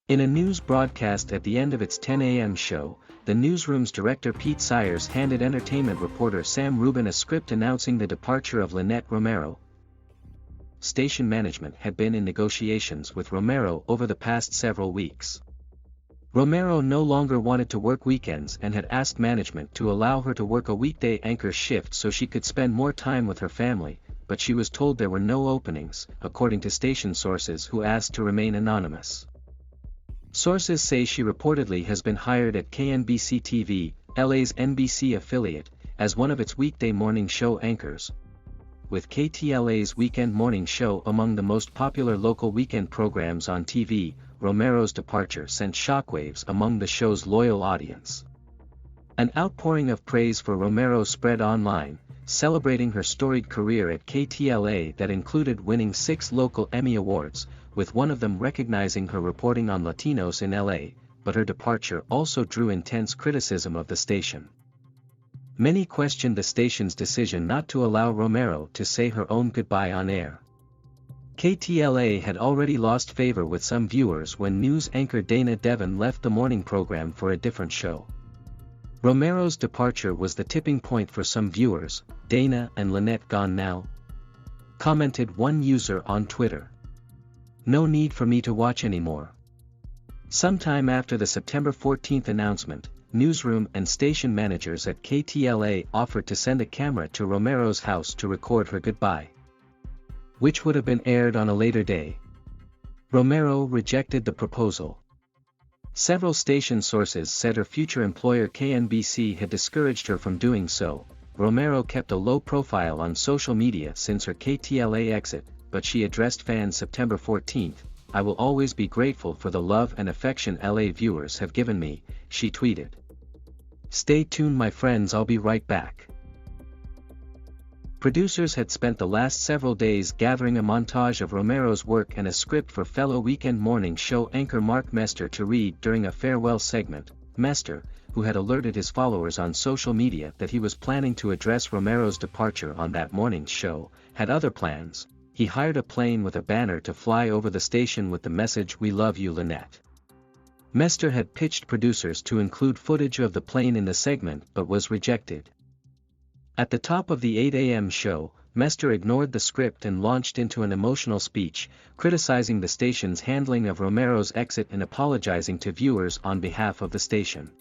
In a news broadcast at the end of its 10 a.m. show, the newsroom's director Pete Sayers handed entertainment reporter Sam Rubin a script announcing the departure of Lyneette Romero. Station management had been in negotiations with Romero over the past several weeks. Romero no longer wanted to work weekends and had asked management to allow her to work a weekday anchor shift so she could spend more time with her family, but she was told there were no openings, according to station sources who asked to remain anonymous. Sources say she reportedly has been hired at KNBC-TV, LA's NBC affiliate, as one of its weekday morning show anchors. With KTLA's weekend morning show among the most popular local weekend programs on TV, Romero's departure sent shockwaves among the show's loyal audience. An outpouring of praise for Romero spread online, celebrating her storied career at KTLA that included winning 6 local Emmy Awards, with one of them recognizing her reporting on Latinos in LA, but her departure also drew intense criticism of the station. Many questioned the station's decision not to allow Romero to say her own goodbye on air. KTLA had already lost favor with some viewers when news anchor Dana Devon left the morning program for a different show. Romero's departure was the tipping point for some viewers. "Dana and Lynette gone now?" commented one user on Twitter. "No need for me to watch anymore." Sometime after the September 14 announcement, newsroom and station managers at KTLA offered to send a camera to Romero's house to record her goodbye, which would have been aired on a later day. Romero rejected the proposal. Several station sources said her future employer KNBC had discouraged her from doing so. Romero kept a low profile on social media since her KTLA exit, but she addressed fans September 14, "I will always be grateful for the love and affection LA viewers have given me," she tweeted. "Stay tuned my friends, I'll be right back." Producers had spent the last several days gathering a montage of Romero's work and a script for fellow weekend morning show anchor Mark Mester to read during a farewell segment. Mester, who had alerted his followers on social media that he was planning to address Romero's departure on that morning's show, had other plans. He hired a plane with a banner to fly over the station with the message, "We love you, Lyneette." Mester had pitched producers to include footage of the plane in the segment but was rejected. At the top of the 8 a.m. show, Mester ignored the script and launched into an emotional speech, criticizing the station's handling of Romero's exit and apologizing to viewers on behalf of the station.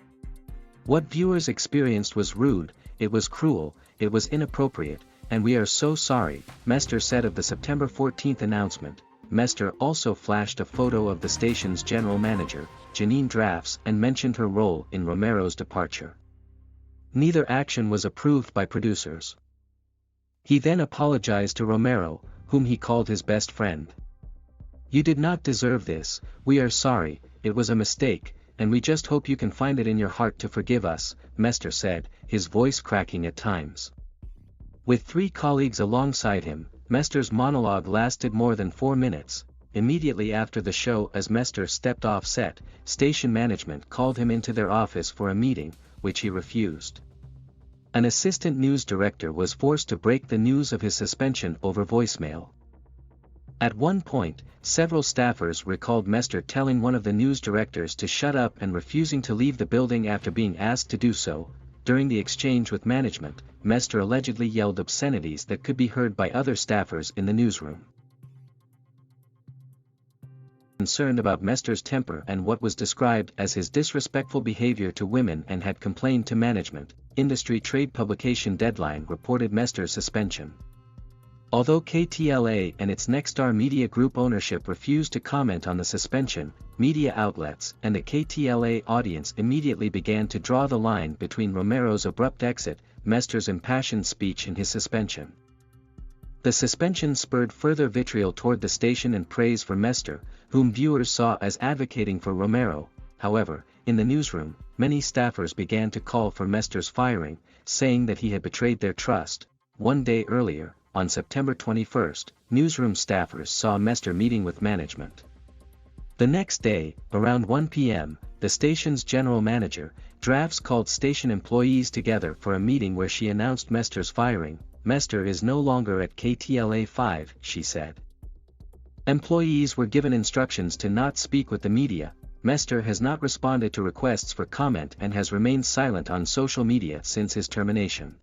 "What viewers experienced was rude, it was cruel, it was inappropriate, and we are so sorry," Mester said of the September 14 announcement. Mester also flashed a photo of the station's general manager, Janene Drafs, and mentioned her role in Romero's departure. Neither action was approved by producers. He then apologized to Romero, whom he called his best friend. "You did not deserve this, we are sorry, it was a mistake, and we just hope you can find it in your heart to forgive us," Mester said, his voice cracking at times. With 3 colleagues alongside him, Mester's monologue lasted more than 4 minutes. Immediately after the show, as Mester stepped off set, station management called him into their office for a meeting, which he refused. An assistant news director was forced to break the news of his suspension over voicemail. At one point, several staffers recalled Mester telling one of the news directors to shut up and refusing to leave the building after being asked to do so. During the exchange with management, Mester allegedly yelled obscenities that could be heard by other staffers in the newsroom. Concerned about Mester's temper and what was described as his disrespectful behavior to women and had complained to management, industry trade publication Deadline reported Mester's suspension. Although KTLA and its Nexstar Media Group ownership refused to comment on the suspension, media outlets and the KTLA audience immediately began to draw the line between Romero's abrupt exit, Mester's impassioned speech and his suspension. The suspension spurred further vitriol toward the station and praise for Mester, whom viewers saw as advocating for Romero. However, in the newsroom, many staffers began to call for Mester's firing, saying that he had betrayed their trust. One day earlier, on September 21, newsroom staffers saw Mester meeting with management. The next day, around 1 p.m., the station's general manager, Drafs, called station employees together for a meeting where she announced Mester's firing. "Mester is no longer at KTLA 5, she said. Employees were given instructions to not speak with the media. Mester has not responded to requests for comment and has remained silent on social media since his termination.